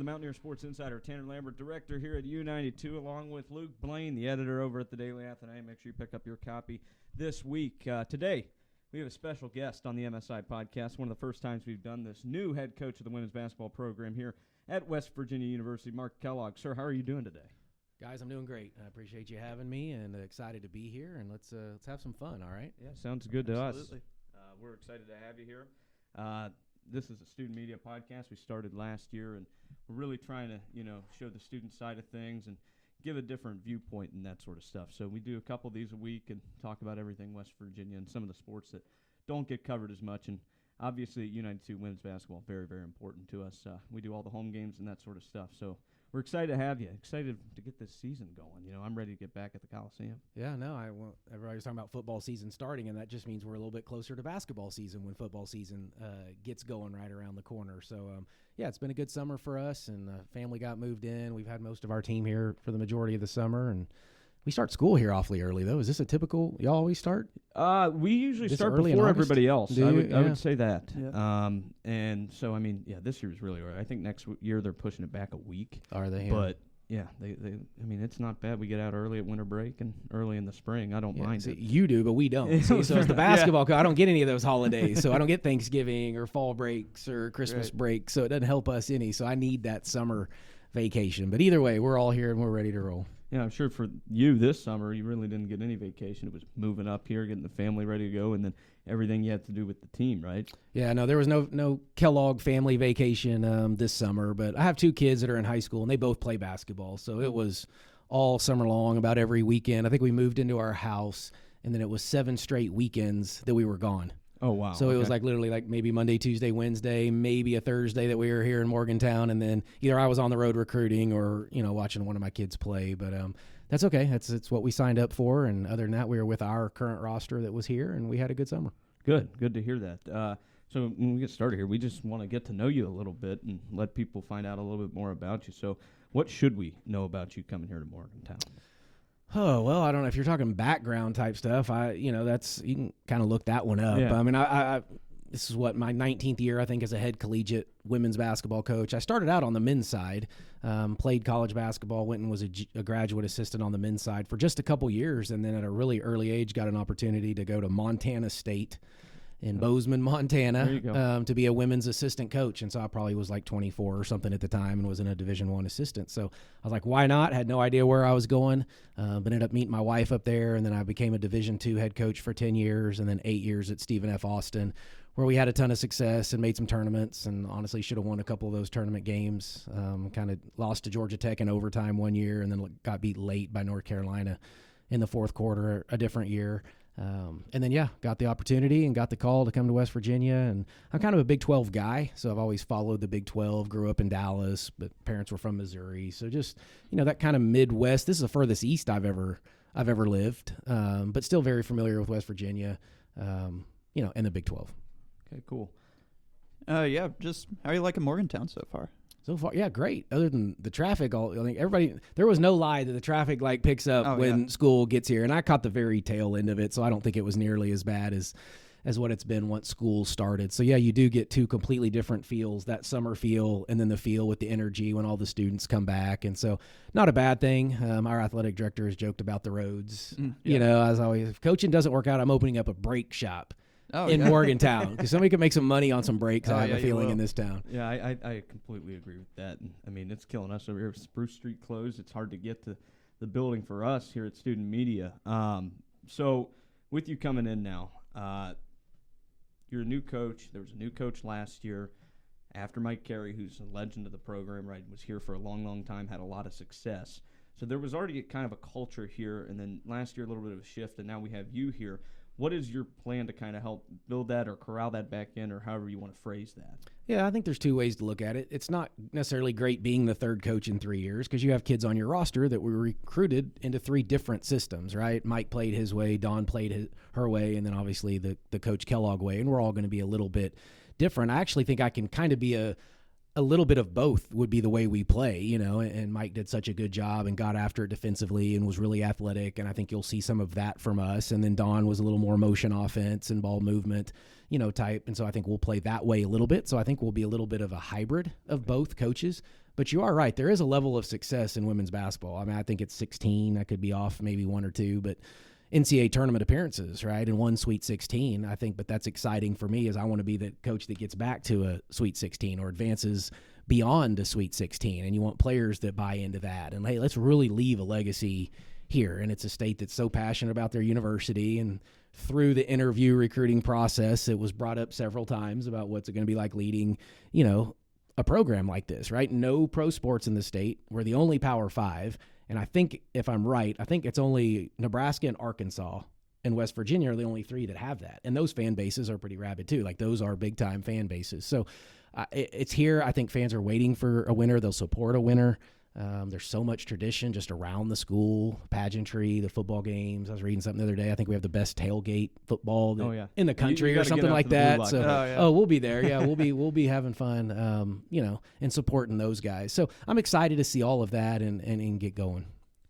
Mountaineer Sports Insider, Tanner Lambert, director here at U92, along with Luke Blaine, the editor over at the Daily Athenaeum. Make sure you pick up your copy this week. Today, we have a special guest on the MSI podcast. One of the first times we've done this. New head coach of the women's basketball program here at West Virginia University, Mark Kellogg. Sir, how are you doing today? Guys, I'm doing great. I appreciate you having me, and excited to be here. And let's have some fun. All right? Yeah, sounds good to us. Absolutely. We're excited to have you here. This is a student media podcast we started last year, and we're really trying to, show the student side of things and give a different viewpoint and that sort of stuff. So we do a couple of these a week and talk about everything West Virginia and some of the sports that don't get covered as much. And obviously, U92 women's basketball, very, very important to us. We do all the home games and that sort of stuff. So we're excited to have you. Excited to get this season going. I'm ready to get back at the Coliseum. Yeah, no, everybody's talking about football season starting, and that just means we're a little bit closer to basketball season when football season gets going right around the corner. So, it's been a good summer for us, and family got moved in. We've had most of our team here for the majority of the summer, and we start school here awfully early, though. Is this a typical – y'all always start? We usually start before everybody else. I would say that. Yeah. And so, this year's really early. I think next year they're pushing it back a week. Are they? But, yeah, it's not bad. We get out early at winter break and early in the spring. I don't mind it. You do, but we don't. So it's the basketball I don't get any of those holidays. So I don't get Thanksgiving or fall breaks or Christmas break. So it doesn't help us any. So I need that summer vacation. But either way, we're all here and we're ready to roll. Yeah, I'm sure for you this summer, you really didn't get any vacation. It was moving up here, getting the family ready to go, and then everything you had to do with the team, right? Yeah, no, there was no Kellogg family vacation this summer, but I have two kids that are in high school, and they both play basketball. So it was all summer long, about every weekend. I think we moved into our house, and then it was 7 straight weekends that we were gone. Oh, wow. So it was literally maybe Monday, Tuesday, Wednesday, maybe a Thursday that we were here in Morgantown. And then either I was on the road recruiting or, watching one of my kids play. But that's okay. It's what we signed up for. And other than that, we were with our current roster that was here, and we had a good summer. Good to hear that. So when we get started here, we just want to get to know you a little bit and let people find out a little bit more about you. So what should we know about you coming here to Morgantown? Oh, well, I don't know if you're talking background type stuff. That's, you can kind of look that one up. Yeah. I this is my 19th year, I think, as a head collegiate women's basketball coach. I started out on the men's side, played college basketball, went and was a graduate assistant on the men's side for just a couple years. And then at a really early age, got an opportunity to go to Montana State in Bozeman, Montana, to be a women's assistant coach. And so I probably was like 24 or something at the time and was in a Division I assistant. So I was like, why not? Had no idea where I was going, but ended up meeting my wife up there. And then I became a Division II head coach for 10 years and then 8 years at Stephen F. Austin, where we had a ton of success and made some tournaments and honestly should have won a couple of those tournament games. Kind of lost to Georgia Tech in overtime one year and then got beat late by North Carolina in the fourth quarter a different year. And then, got the opportunity and got the call to come to West Virginia. And I'm kind of a Big 12 guy, so I've always followed the Big 12, grew up in Dallas, but parents were from Missouri. So just, that kind of Midwest. This is the furthest east I've ever lived, but still very familiar with West Virginia, and the Big 12. Okay, cool. Just how are you liking Morgantown so far? So far, yeah, great. Other than the traffic, I think there was no lie that the traffic picks up when school gets here, and I caught the very tail end of it, so I don't think it was nearly as bad as what it's been once school started. So yeah, you do get two completely different feels: that summer feel, and then the feel with the energy when all the students come back. And so, not a bad thing. Our athletic director has joked about the roads. As always, if coaching doesn't work out, I'm opening up a brake shop. Morgantown, because somebody could make some money on some breaks. I have a feeling in this town. Yeah, I completely agree with that. It's killing us over here. Spruce Street closed. It's hard to get to the building for us here at Student Media. So with you coming in now, you're a new coach. There was a new coach last year after Mike Carey, who's a legend of the program, right, was here for a long, long time, had a lot of success. So there was already kind of a culture here, and then last year a little bit of a shift, and now we have you here. What is your plan to kind of help build that or corral that back in, or however you want to phrase that? Yeah, I think there's two ways to look at it. It's not necessarily great being the third coach in 3 years because you have kids on your roster that were recruited into 3 different systems, right? Mike played his way, Dawn played her way, and then obviously the Coach Kellogg way, and we're all going to be a little bit different. I actually think I can kind of be a little bit of both would be the way we play, and Mike did such a good job and got after it defensively and was really athletic, and I think you'll see some of that from us. And then Dawn was a little more motion offense and ball movement, type, and so I think we'll play that way a little bit. So I think we'll be a little bit of a hybrid of both coaches. But you are right. There is a level of success in women's basketball. I mean, I think it's 16. I could be off maybe one or two, but NCAA tournament appearances, right? And one Sweet 16, I think. But that's exciting for me, as I want to be the coach that gets back to a Sweet 16 or advances beyond a Sweet 16. And you want players that buy into that. And, hey, let's really leave a legacy here. And it's a state that's so passionate about their university. And through the interview recruiting process, it was brought up several times about what's it going to be like leading, a program like this, right? No pro sports in the state. We're the only Power 5. And I think, if I'm right, I think it's only Nebraska and Arkansas and West Virginia are the only 3 that have that. And those fan bases are pretty rabid too. Like, those are big-time fan bases. So it's here. I think fans are waiting for a winner. They'll support a winner. There's so much tradition just around the school, pageantry, the football games. I was reading something the other day. I think we have the best tailgate football in the country or something like that. So, we'll be there. Yeah, we'll be having fun, and supporting those guys. So I'm excited to see all of that and get going.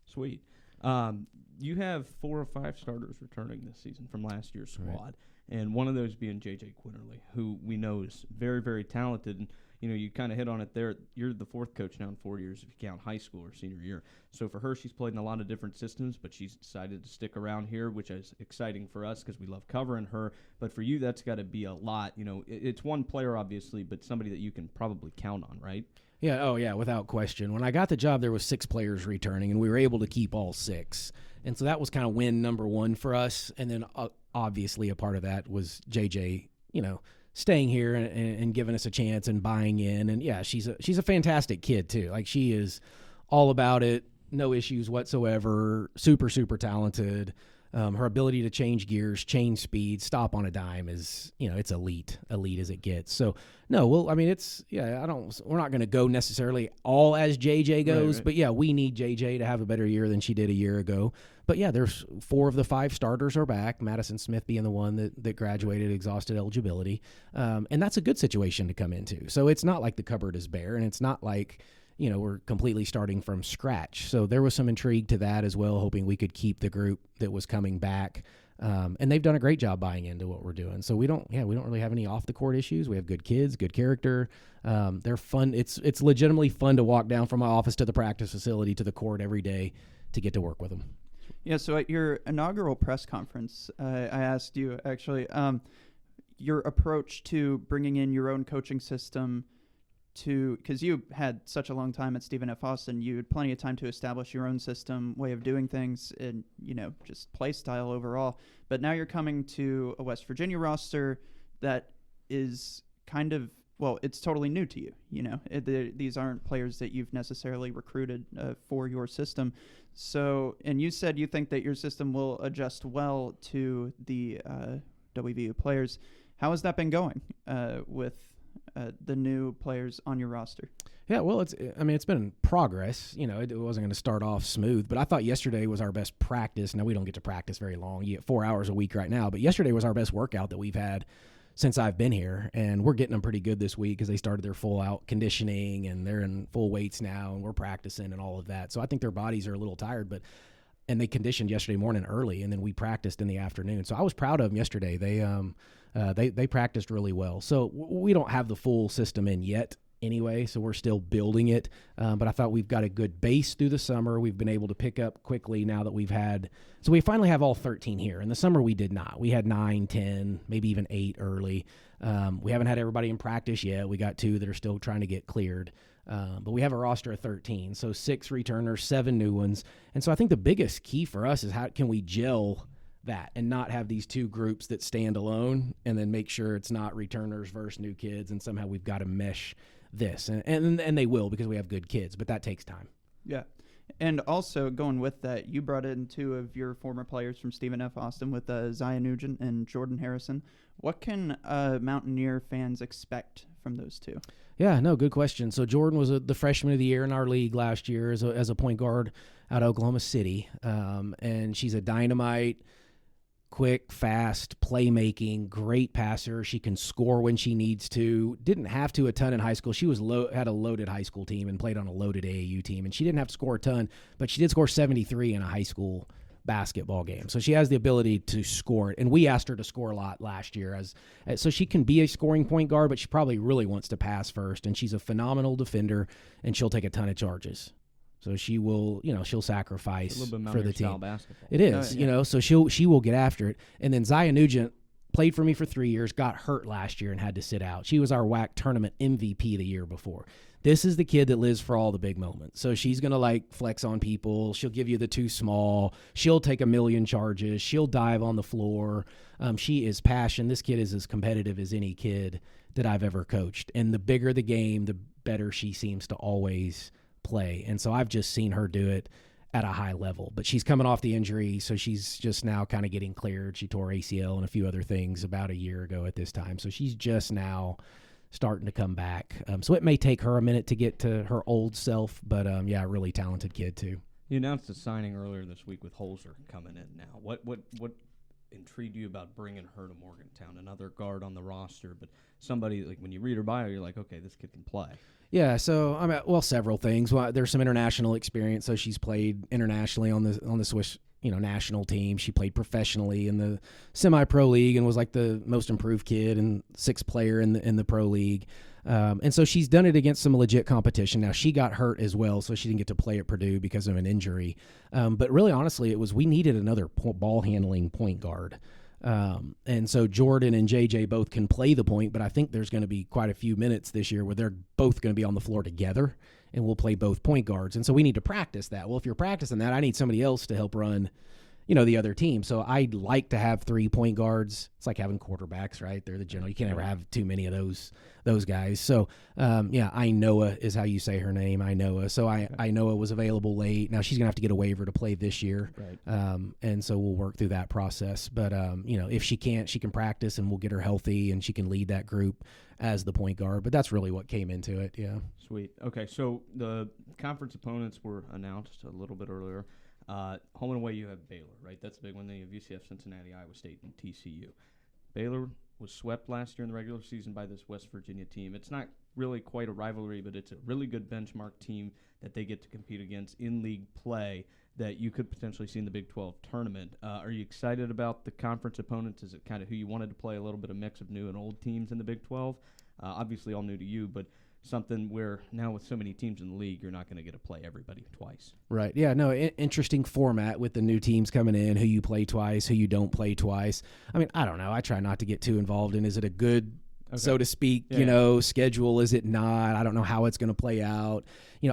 Sweet. You have 4 or 5 starters returning this season from last year's squad, and one of those being J.J. Quinterly, who we know is very, very talented. And you kind of hit on it there. You're the 4th coach now in 4 years if you count high school or senior year. So for her, she's played in a lot of different systems, but she's decided to stick around here, which is exciting for us because we love covering her. But for you, that's got to be a lot. It's one player, obviously, but somebody that you can probably count on, right? Yeah, without question. When I got the job, there was 6 players returning, and we were able to keep all 6. And so that was kind of win number 1 for us. And then obviously a part of that was JJ, staying here and giving us a chance and buying in. And yeah, she's a fantastic kid too. Like, she is all about it, no issues whatsoever, super, super talented. Her ability to change gears, change speed, stop on a dime is, it's elite as it gets. So no, we're not going to go necessarily all as JJ goes, right. But yeah, we need JJ to have a better year than she did a year ago. But yeah, there's 4 of the 5 starters are back. Madison Smith being the one that graduated, exhausted eligibility. And that's a good situation to come into. So it's not like the cupboard is bare, and it's not like, we're completely starting from scratch. So there was some intrigue to that as well, hoping we could keep the group that was coming back. And they've done a great job buying into what we're doing. So we don't really have any off the court issues. We have good kids, good character. They're fun. It's legitimately fun to walk down from my office to the practice facility to the court every day to get to work with them. Yeah. So at your inaugural press conference, I asked you actually your approach to bringing in your own coaching system because you had such a long time at Stephen F. Austin, you had plenty of time to establish your own system, way of doing things, and, just play style overall. But now you're coming to a West Virginia roster that is kind of, it's totally new to you. These aren't players that you've necessarily recruited for your system. So, and you said you think that your system will adjust well to the WVU players. How has that been going with the new players on your roster? Yeah, well, it's been progress. It wasn't going to start off smooth, but I thought yesterday was our best practice. Now, we don't get to practice very long. You get 4 hours a week right now, but yesterday was our best workout that we've had since I've been here, and we're getting them pretty good this week because they started their full-out conditioning, and they're in full weights now, and we're practicing and all of that. So I think their bodies are a little tired, and they conditioned yesterday morning early, and then we practiced in the afternoon. So I was proud of them yesterday. They practiced really well. So we don't have the full system in yet anyway, so we're still building it. But I thought we've got a good base through the summer. We've been able to pick up quickly now that so we finally have all 13 here. In the summer, we did not. We had 9, 10, maybe even 8 early. We haven't had everybody in practice yet. We got 2 that are still trying to get cleared. But we have a roster of 13, so 6 returners, 7 new ones. And so I think the biggest key for us is how can we gel that and not have these 2 groups that stand alone, and then make sure it's not returners versus new kids, and somehow we've got to mesh this. And they will, because we have good kids, but that takes time. Yeah. And also going with that, you brought in 2 of your former players from Stephen F. Austin with Zion Nugent and Jordan Harrison. What can Mountaineer fans expect from those 2? Yeah, no, good question. So Jordan was the freshman of the year in our league last year as a point guard out of Oklahoma City. And she's a dynamite, quick, fast, playmaking, great passer. She can score when she needs to. Didn't have to a ton in high school. She was had a loaded high school team and played on a loaded AAU team, and she didn't have to score a ton, but she did score 73 in a high school basketball game. So she has the ability to score it. And we asked her to score a lot last year. So she can be a scoring point guard, but she probably really wants to pass first. And she's a phenomenal defender, and she'll take a ton of charges. So she will, she'll sacrifice a little bit for the team. Basketball. It is, so she will get after it. And then Zaya Nugent played for me for 3 years, got hurt last year and had to sit out. She was our WAC tournament MVP the year before. This is the kid that lives for all the big moments. So she's going to flex on people. She'll give you the too small. She'll take a million charges. She'll dive on the floor. She is passion. This kid is as competitive as any kid that I've ever coached. And the bigger the game, the better she seems to always play. And so I've just seen her do it at a high level. But she's coming off the injury, so she's just now kind of getting cleared. She tore ACL and a few other things about a year ago at this time. So she's just now starting to come back. So it may take her a minute to get to her old self, but a really talented kid too. You announced a signing earlier this week with Holzer coming in now. What intrigued you about bringing her to Morgantown? Another guard on the roster, but somebody, when you read her bio, you're like, okay, this kid can play. Yeah, so several things. Well, there's some international experience. So she's played internationally on the Swiss, national team. She played professionally in the semi-pro league and was the most improved kid and sixth player in the pro league. And so she's done it against some legit competition. Now she got hurt as well, so she didn't get to play at Purdue because of an injury. But really, honestly, we needed another ball handling point guard. And so Jordan and JJ both can play the point, but I think there's going to be quite a few minutes this year where they're both going to be on the floor together, and we'll play both point guards. And so we need to practice that. Well, if you're practicing that, I need somebody else to help run, the other team. So I'd like to have 3 point guards. It's like having quarterbacks, right? They're the general. You can't ever have too many of those guys. So, Inoa is how you say her name, Inoa. So Inoa was available late. Now she's going to have to get a waiver to play this year. Right. And so we'll work through that process. But, if she can't, she can practice and we'll get her healthy and she can lead that group as the point guard. But that's really what came into it, yeah. Sweet. Okay, so the conference opponents were announced a little bit earlier. Home and away, you have Baylor, right? That's the big one. Then you have UCF, Cincinnati, Iowa State, and TCU. Baylor was swept last year in the regular season by this West Virginia team. It's not really quite a rivalry, but it's a really good benchmark team that they get to compete against in league play that you could potentially see in the Big 12 tournament. Are you excited about the conference opponents? Is it kind of who you wanted to play, a little bit of mix of new and old teams in the Big 12? Obviously all new to you, but something where now with so many teams in the league, you're not going to get to play everybody twice. Right. Yeah, no, interesting format with the new teams coming in, who you play twice, who you don't play twice. I mean, I don't know. I try not to get too involved in, is it a good, so to speak, schedule? Is it not? I don't know how it's going to play out.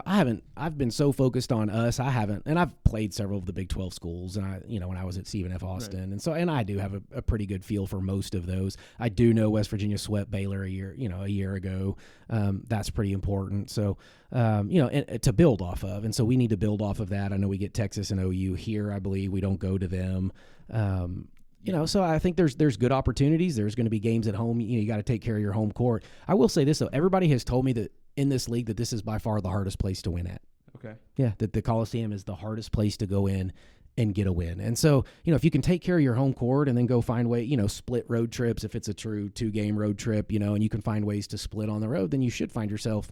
I've been so focused on us. And I've played several of the Big 12 schools, and when I was at Stephen F. Austin. Right. And I do have a pretty good feel for most of those. I do know West Virginia swept Baylor a year ago. That's pretty important. So, and to build off of. And so we need to build off of that. I know we get Texas and OU here, I believe. We don't go to them. So I think there's good opportunities. There's going to be games at home. You got to take care of your home court. I will say this, though. Everybody has told me that in this league that this is by far the hardest place to win at. Okay. Yeah, that the Coliseum is the hardest place to go in and get a win. And so, if you can take care of your home court and then go find split road trips, if it's a true 2-game road trip, and you can find ways to split on the road, then you should find yourself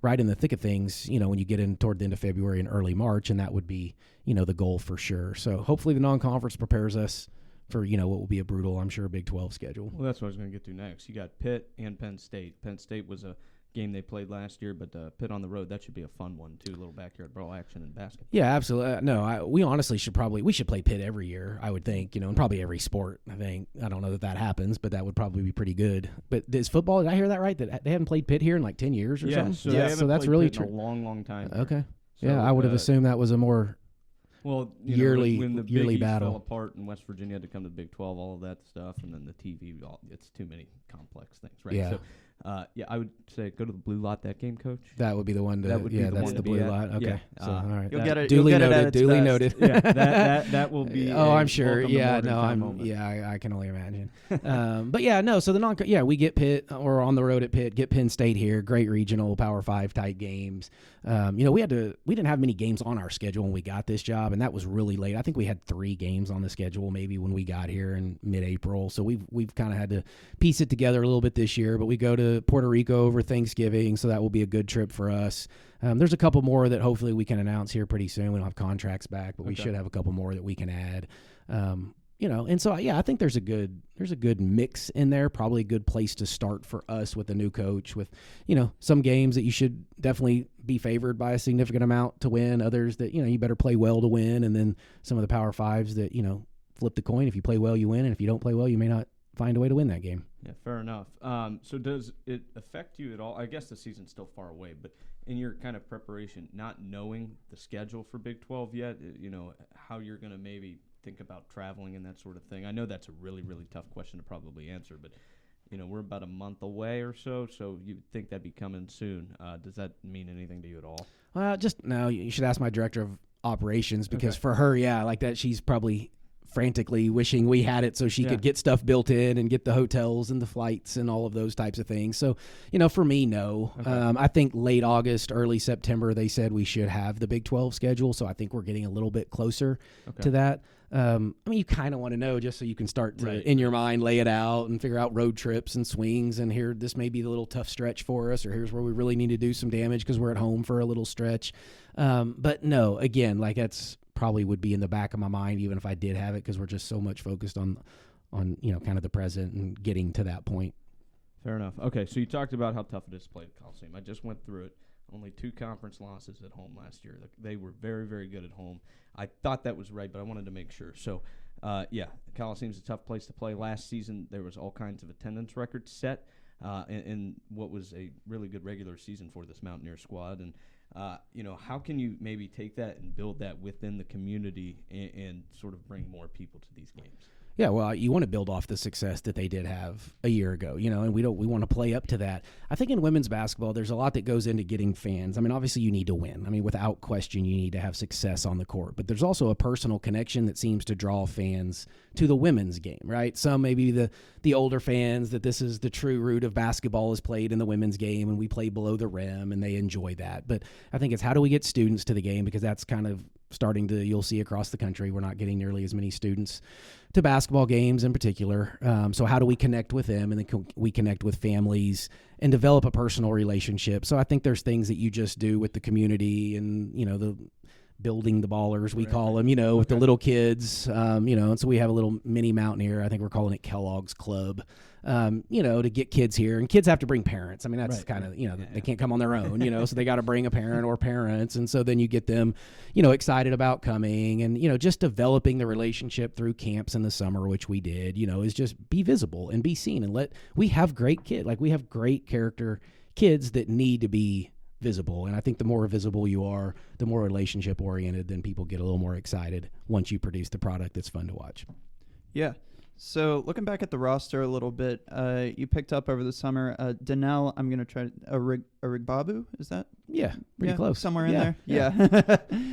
right in the thick of things, when you get in toward the end of February and early March, and that would be, the goal for sure. So hopefully the non-conference prepares us for, what will be a brutal, I'm sure, Big 12 schedule. Well, that's what I was going to get to next. You got Pitt and Penn State. Penn State was a game they played last year, but Pitt on the road, that should be a fun one, too, a little backyard brawl action in basketball. Yeah, absolutely. We honestly should play Pitt every year, I would think, in probably every sport, I think. I don't know that happens, but that would probably be pretty good. But is football, did I hear that right, that they haven't played Pitt here in 10 years or something? So so that's really true. A long, long time. Okay. So, I would have assumed that was a more yearly when the yearly Big East battle fell apart and West Virginia had to come to the Big 12, all of that stuff, and then the TV, it's too many complex things, right? Yeah. So, I would say go to the blue lot that game, Coach. That would be the one to. That's the blue lot. Okay. Yeah. So all right. You'll get it. Duly you'll get noted. it Duly noted. Yeah. That will be. I'm sure. Yeah. No. I can only imagine. But yeah. No. So we get Pitt. We're on the road at Pitt. Get Penn State here. Great regional Power 5 type games. We didn't have many games on our schedule when we got this job, and that was really late. I think we had 3 games on the schedule maybe when we got here in mid-April. So we've kind of had to piece it together a little bit this year. But we go to to Puerto Rico over Thanksgiving, so that will be a good trip for us. There's a couple more that hopefully we can announce here pretty soon. We don't have contracts back, but we should have a couple more that we can add. And so I think there's a good mix in there. Probably a good place to start for us with a new coach. With some games that you should definitely be favored by a significant amount to win. Others that you better play well to win, and then some of the Power Fives that flip the coin. If you play well, you win, and if you don't play well, you may not find a way to win that game. Yeah, fair enough. So does it affect you at all? I guess the season's still far away, but in your kind of preparation, not knowing the schedule for Big 12 yet, how you're going to maybe think about traveling and that sort of thing. I know that's a really, really tough question to probably answer, but we're about a month away or so you'd think that'd be coming soon. Does that mean anything to you at all? Well, no, you should ask my director of operations, because for her, like that, she's probably frantically wishing we had it so she could get stuff built in and get the hotels and the flights and all of those types of things. So, for me, no. I think late August, early September, they said we should have the Big 12 schedule. So I think we're getting a little bit closer to that. You kind of want to know just so you can start to, in your mind, lay it out and figure out road trips and swings. And here, this may be the little tough stretch for us, or here's where we really need to do some damage because we're at home for a little stretch. But no, again, that's probably would be in the back of my mind even if I did have it, because we're just so much focused on kind of the present and getting to that point. Fair enough. Okay, so you talked about how tough it is to play at Coliseum. I just went through it. Only 2 conference losses at home last year. They were very, very good at home. I thought that was right, but I wanted to make sure. So, Coliseum's a tough place to play. Last season, there was all kinds of attendance records set in what was a really good regular season for this Mountaineer squad. And, how can you maybe take that and build that within the community and sort of bring more people to these games? Yeah, well, you want to build off the success that they did have a year ago, and we want to play up to that. I think in women's basketball, there's a lot that goes into getting fans. Obviously you need to win. Without question, you need to have success on the court. But there's also a personal connection that seems to draw fans to the women's game, right? Some maybe the older fans that this is the true root of basketball is played in the women's game, and we play below the rim, and they enjoy that. But I think it's how do we get students to the game, because that's kind of starting to, you'll see across the country, we're not getting nearly as many students to basketball games in particular. So how do we connect with them, and then we connect with families and develop a personal relationship? So I think there's things that you just do with the community and, the building the ballers, we call them, with the little kids, and so we have a little mini Mountaineer. I think we're calling it Kellogg's Club, to get kids here. And kids have to bring parents. That's kind of, they can't come on their own, so they got to bring a parent or parents. And so then you get them, excited about coming and, just developing the relationship through camps in the summer, which we did, is just be visible and be seen and we have great kids. We have great character kids that need to be visible. And I think the more visible you are, the more relationship oriented, then people get a little more excited once you produce the product that's fun to watch. Yeah. So looking back at the roster a little bit, you picked up over the summer Danelle. I'm going to try Arigbabu. Is that? Yeah, pretty close. Somewhere in there. Yeah.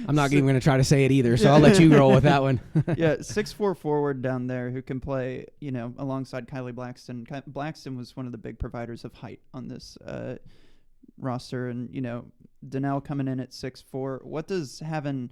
I'm not even going to try to say it either, so I'll let you roll with that one. 6'4" forward down there who can play, alongside Kylie Blackston. Blackston was one of the big providers of height on this roster, and Danelle coming in at 6'4". What does having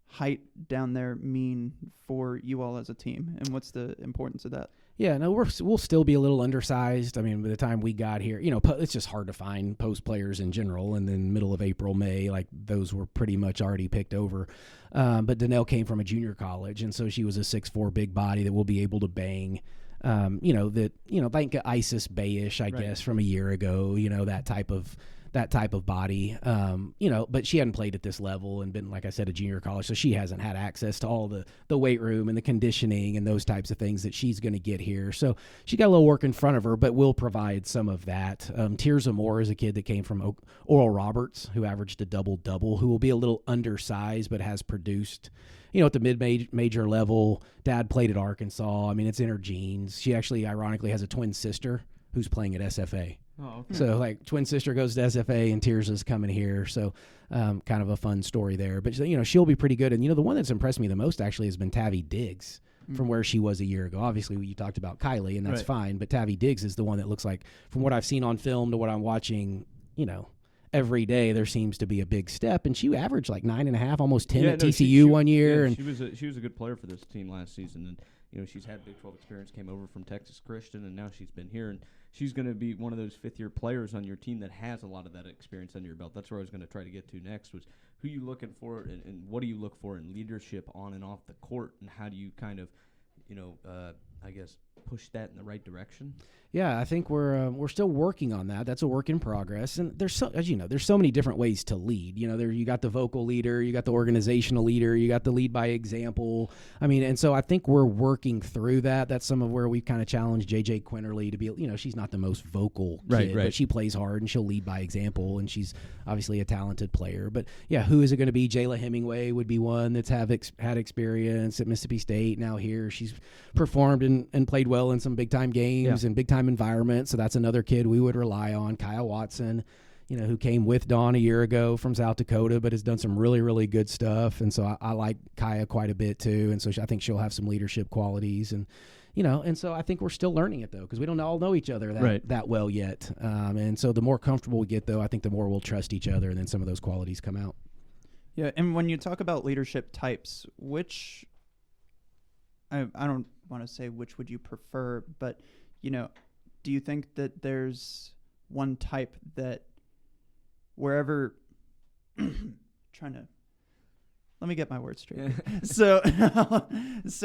height down there mean for you all as a team, and what's the importance of that? Yeah, no, we'll still be a little undersized. By the time we got here, it's just hard to find post players in general. And then middle of April, May, those were pretty much already picked over. But Danelle came from a junior college, and so she was a 6'4" big body that will be able to bang. Like Isis Bayish, I guess, from a year ago. That type of body, but she hadn't played at this level and been, like I said, a junior college, so she hasn't had access to all the weight room and the conditioning and those types of things that she's going to get here. So she got a little work in front of her, but we'll provide some of that. Tirza Moore is a kid that came from Oral Roberts, who averaged a double-double, who will be a little undersized but has produced at the mid-major level. Dad played at Arkansas. It's in her genes. She actually, ironically, has a twin sister who's playing at SFA. Oh, okay. So twin sister goes to SFA and Tirza's coming here. So kind of a fun story there. But she'll be pretty good. And the one that's impressed me the most actually has been Tavi Diggs from where she was a year ago. Obviously, you talked about Kylie, and that's fine. But Tavi Diggs is the one that looks like, from what I've seen on film to what I'm watching, every day there seems to be a big step, and she averaged like 9.5, almost 10 at TCU she one year. Yeah, and she was a good player for this team last season, and she's had Big 12 experience, came over from Texas Christian, and now she's been here, and she's going to be one of those fifth-year players on your team that has a lot of that experience under your belt. That's where I was going to try to get to next, was who you looking for, and what do you look for in leadership on and off the court, and how do you kind of, I guess, push that in the right direction? Yeah, I think we're still working on that. That's a work in progress, and there's there's so many different ways to lead. You got the vocal leader, you got the organizational leader, you got the lead by example. I mean, and so I think we're working through that. That's some of where we've kind of challenged JJ Quinterly to be. She's not the most vocal kid, but she plays hard and she'll lead by example, and she's obviously a talented player. But yeah, who is it going to be? Jayla Hemingway would be one that's had experience at Mississippi State. Now here, she's performed and played well in some big time games and big time environment, so that's another kid we would rely on. Kaya Watson, who came with Dawn a year ago from South Dakota, but has done some really, really good stuff, and so I like Kaya quite a bit too, and so I think she'll have some leadership qualities, and and so I think we're still learning it though, because we don't all know each other that well yet, and so the more comfortable we get though, I think the more we'll trust each other, and then some of those qualities come out. Yeah, and when you talk about leadership types, which I don't want to say which would you prefer, but do you think that there's one type that wherever let me get my words straight. So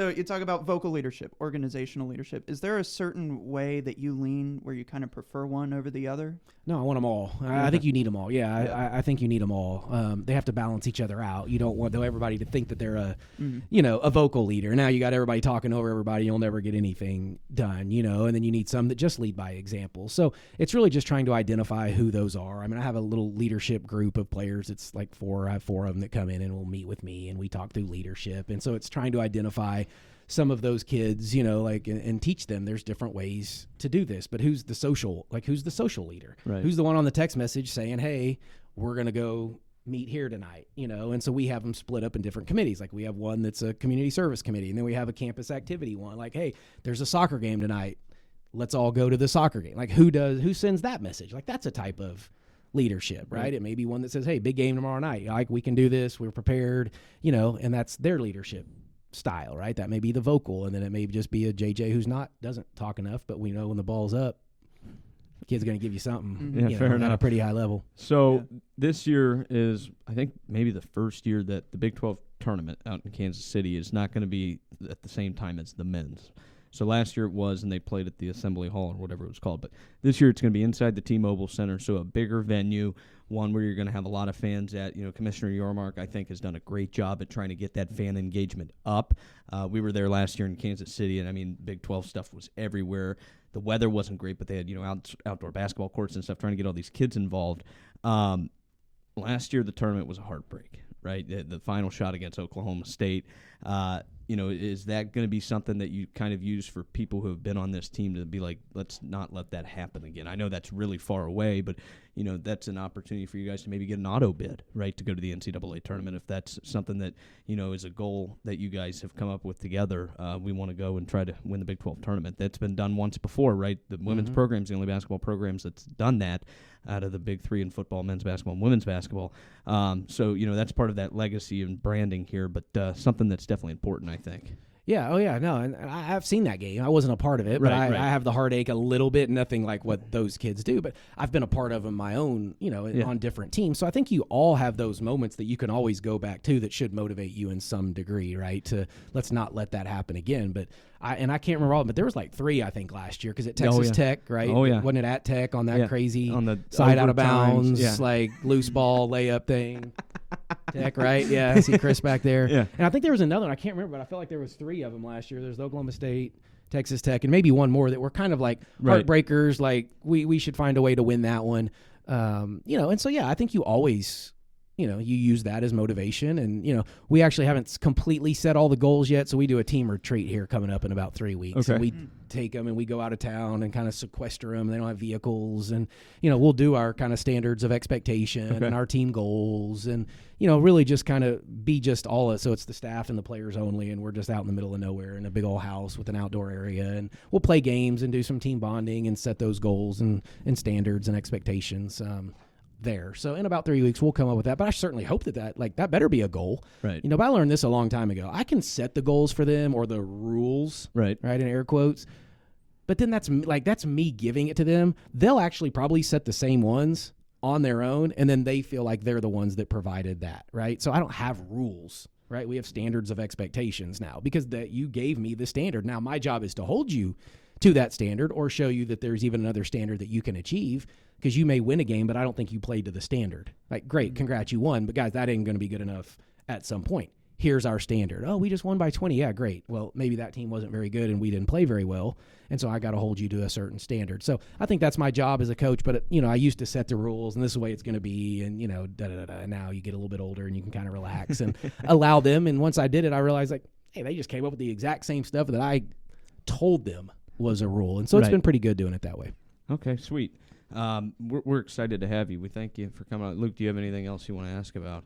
you talk about vocal leadership, organizational leadership. Is there a certain way that you lean where you kind of prefer one over the other? No, I want them all. I think you need them all. Yeah. I think you need them all. They have to balance each other out. You don't want everybody to think that they're a vocal leader. Now you got everybody talking over everybody. You'll never get anything done, and then you need some that just lead by example. So it's really just trying to identify who those are. I mean, I have a little leadership group of players. It's like I have four of them that come in and will meet with me, and we talk through leadership. And so it's trying to identify some of those kids, and teach them there's different ways to do this. But who's the social leader? Right. Who's the one on the text message saying, hey, we're going to go meet here tonight, and so we have them split up in different committees. Like we have one that's a community service committee, and then we have a campus activity one. Like, hey, there's a soccer game tonight. Let's all go to the soccer game. Like who sends that message? Like that's a type of leadership, right? It may be one that says, hey, big game tomorrow night. Like we can do this. We're prepared, and that's their leadership style, right? That may be the vocal, and then it may just be a JJ who's doesn't talk enough, but we know when the ball's up, the kid's going to give you something fair enough. At a pretty high level. So this year is, I think, maybe the first year that the Big 12 tournament out in Kansas City is not going to be at the same time as the men's. So last year it was, and they played at the Assembly Hall or whatever it was called. But this year it's going to be inside the T-Mobile Center, so a bigger venue, one where you're going to have a lot of fans at. Commissioner Yormark, I think, has done a great job at trying to get that fan engagement up. We were there last year in Kansas City, and, Big 12 stuff was everywhere. The weather wasn't great, but they had, outdoor basketball courts and stuff, trying to get all these kids involved. Last year the tournament was a heartbreak, right? The final shot against Oklahoma State. Is that going to be something that you kind of use for people who have been on this team to be like, let's not let that happen again? I know that's really far away, but, that's an opportunity for you guys to maybe get an auto bid, right, to go to the NCAA tournament. If that's something that, is a goal that you guys have come up with together, we want to go and try to win the Big 12 tournament. That's been done once before, right? The women's program's the only basketball programs that's done that out of the big three in football, men's basketball, and women's basketball. So, that's part of that legacy and branding here, but something that's definitely important, I think. Yeah. Oh, yeah. No, and I've seen that game. I wasn't a part of it, but I have the heartache a little bit. Nothing like what those kids do, but I've been a part of them my own, on different teams. So I think you all have those moments that you can always go back to that should motivate you in some degree, right? To let's not let that happen again. But I can't remember all, but there was like 3, I think, last year because at Texas Tech, right? Oh, yeah. Wasn't it at Tech on that crazy on the side out of bounds, like loose ball layup thing? Tech, right? Yeah, I see Chris back there. Yeah. And I think there was another one. I can't remember, but I feel like there was 3 of them last year. There's Oklahoma State, Texas Tech, and maybe one more that were kind of like heartbreakers. Like we should find a way to win that one. And so, I think you always, you use that as motivation. And, we actually haven't completely set all the goals yet. So we do a team retreat here coming up in about 3 weeks. Okay. And we take them and we go out of town and kind of sequester them. They don't have vehicles. And, we'll do our kind of standards of expectation and our team goals and, really just kind of be just all so it's the staff and the players only. And we're just out in the middle of nowhere in a big old house with an outdoor area. And we'll play games and do some team bonding and set those goals and standards and expectations. there. So in about 3 weeks, we'll come up with that. But I certainly hope that better be a goal. Right. But I learned this a long time ago. I can set the goals for them or the rules, right, in air quotes. But then that's me giving it to them. They'll actually probably set the same ones on their own, and then they feel like they're the ones that provided that, right? So I don't have rules, right? We have standards of expectations now because you gave me the standard. Now my job is to hold you to that standard or show you that there's even another standard that you can achieve because you may win a game, but I don't think you played to the standard. Like, great, congrats, you won, but guys, that ain't going to be good enough at some point. Here's our standard. Oh, we just won by 20. Yeah, great. Well, maybe that team wasn't very good and we didn't play very well, and so I got to hold you to a certain standard. So I think that's my job as a coach, but, I used to set the rules, and this is the way it's going to be, and, and now you get a little bit older and you can kind of relax and allow them. And once I did it, I realized, like, hey, they just came up with the exact same stuff that I told them was a rule. And so it's been pretty good doing it that way. Okay, sweet. We're excited to have you. We thank you for coming out. Luke, do you have anything else you want to ask about?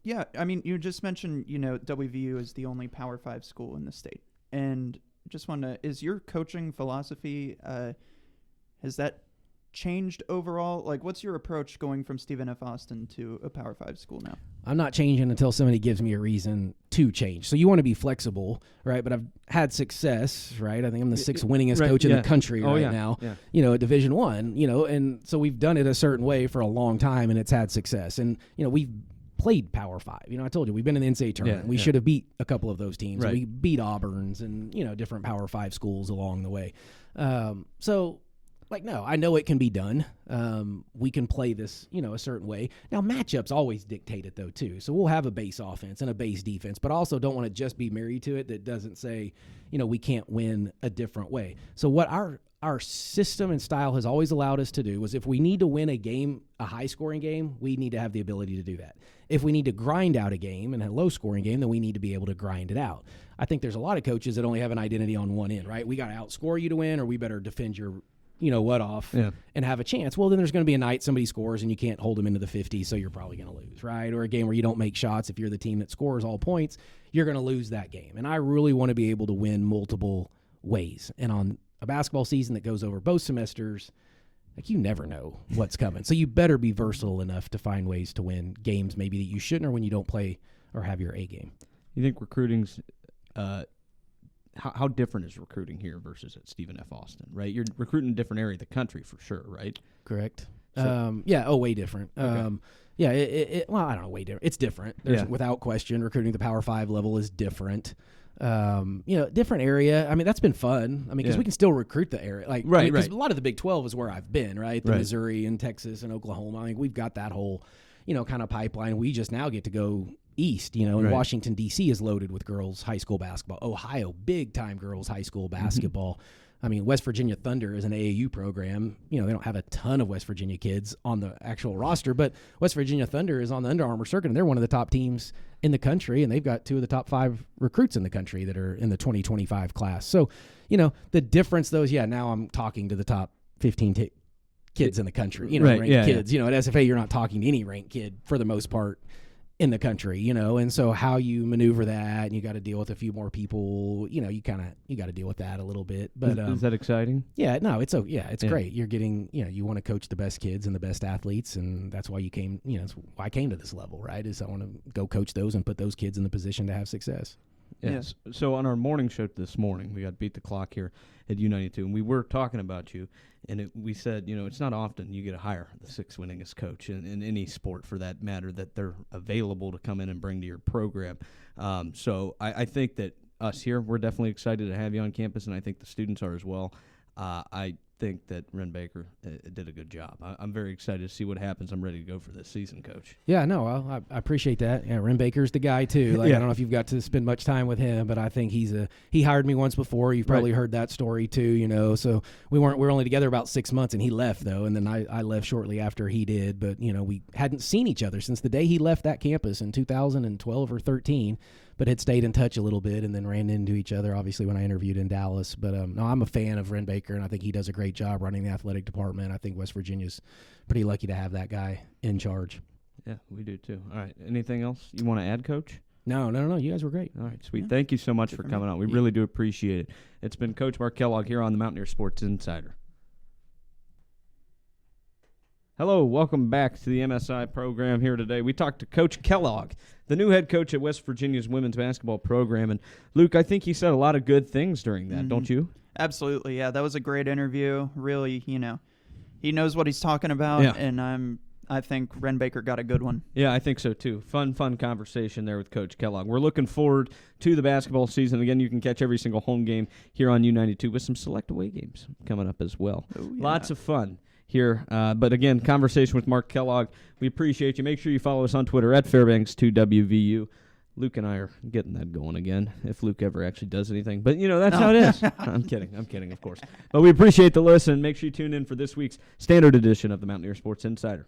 Yeah, I mean, you just mentioned, WVU is the only Power 5 school in the state. And just is your coaching philosophy, has that changed overall? Like, what's your approach going from Stephen F. Austin to a Power 5 school now? I'm not changing until somebody gives me a reason to change. So you want to be flexible, right? But I've had success, right? I think I'm the 6th winningest coach in the country now, at Division I, and so we've done it a certain way for a long time, and it's had success. And, we've played Power 5. I told you, we've been in the NCAA tournament. We should have beat a couple of those teams. Right. We beat Auburn's and, different Power 5 schools along the way. No, I know it can be done. We can play this, a certain way. Now, matchups always dictate it, though, too. So we'll have a base offense and a base defense, but also don't want to just be married to it that doesn't say, we can't win a different way. So what our system and style has always allowed us to do was if we need to win a game, a high-scoring game, we need to have the ability to do that. If we need to grind out a game and a low-scoring game, then we need to be able to grind it out. I think there's a lot of coaches that only have an identity on one end, right? We got to outscore you to win, or we better defend your off and have a chance. Well, then there's going to be a night somebody scores and you can't hold them into the 50, so you're probably going to lose, right? Or a game where you don't make shots. If you're the team that scores all points, you're going to lose that game. And I really want to be able to win multiple ways. And on a basketball season that goes over both semesters, like, you never know what's coming. So you better be versatile enough to find ways to win games maybe that you shouldn't, or when you don't play or have your A game. You think recruiting's how different is recruiting here versus at Stephen F. Austin, right? You're recruiting a different area of the country for sure, right? Correct. So, way different. Okay. I don't know, way different. It's different. Without question, recruiting the Power 5 level is different. Different area. I mean, that's been fun. I mean, because we can still recruit the area. Like, right. Because a lot of the Big 12 is where I've been, right? Missouri and Texas and Oklahoma. I mean, we've got that whole, kind of pipeline. We just now get to go east, and Washington, D.C. is loaded with girls high school basketball. Ohio, big-time girls high school basketball. I mean, West Virginia Thunder is an AAU program. They don't have a ton of West Virginia kids on the actual roster, but West Virginia Thunder is on the Under Armour circuit, and they're one of the top teams in the country, and they've got 2 of the top 5 recruits in the country that are in the 2025 class. So, the difference, though, is, now I'm talking to the top 15 kids in the country, ranked kids. At SFA, you're not talking to any ranked kid for the most part in the country, and so how you maneuver that, and you got to deal with a few more people, you got to deal with that a little bit. But is that exciting? Yeah, no, it's great. You're getting, you want to coach the best kids and the best athletes, and that's why you came, that's why I came to this level, right? Is I want to go coach those and put those kids in the position to have success. Yes. Yeah. So on our morning show this morning, we got Beat the Clock here at U92, and we were talking about you, and we said, it's not often you get to hire the 6th winningest coach in any sport, for that matter, that they're available to come in and bring to your program. So I think that us here, we're definitely excited to have you on campus, and I think the students are as well. I think that Ren Baker did a good job. I'm very excited to see what happens. I'm ready to go for this season, Coach. Yeah, no, I appreciate that. Yeah, Ren Baker's the guy too. I don't know if you've got to spend much time with him, but I think he hired me once before. You've probably heard that story too. So we were only together about 6 months, and he left though, and then I left shortly after he did. But we hadn't seen each other since the day he left that campus in 2012 or 13. But had stayed in touch a little bit, and then ran into each other, obviously, when I interviewed in Dallas. But no, I'm a fan of Ren Baker, and I think he does a great job running the athletic department. I think West Virginia's pretty lucky to have that guy in charge. Yeah, we do too. All right, anything else you want to add, Coach? No, you guys were great. All right, sweet. Yeah. Thank you so much for coming on. We really do appreciate it. It's been Coach Mark Kellogg here on the Mountaineer Sports Insider. Hello, welcome back to the MSI program here today. We talked to Coach Kellogg, the new head coach at West Virginia's women's basketball program. And, Luke, I think he said a lot of good things during that, don't you? Absolutely, yeah. That was a great interview. Really, he knows what he's talking about, and I think Ren Baker got a good one. Yeah, I think so, too. Fun conversation there with Coach Kellogg. We're looking forward to the basketball season. Again, you can catch every single home game here on U92 with some select away games coming up as well. Oh, yeah. Lots of fun here. But again, conversation with Mark Kellogg. We appreciate you. Make sure you follow us on Twitter at Fairbanks2WVU. Luke and I are getting that going again, if Luke ever actually does anything. But, that's how it is. I'm kidding, of course. But we appreciate the listen. Make sure you tune in for this week's standard edition of the Mountaineer Sports Insider.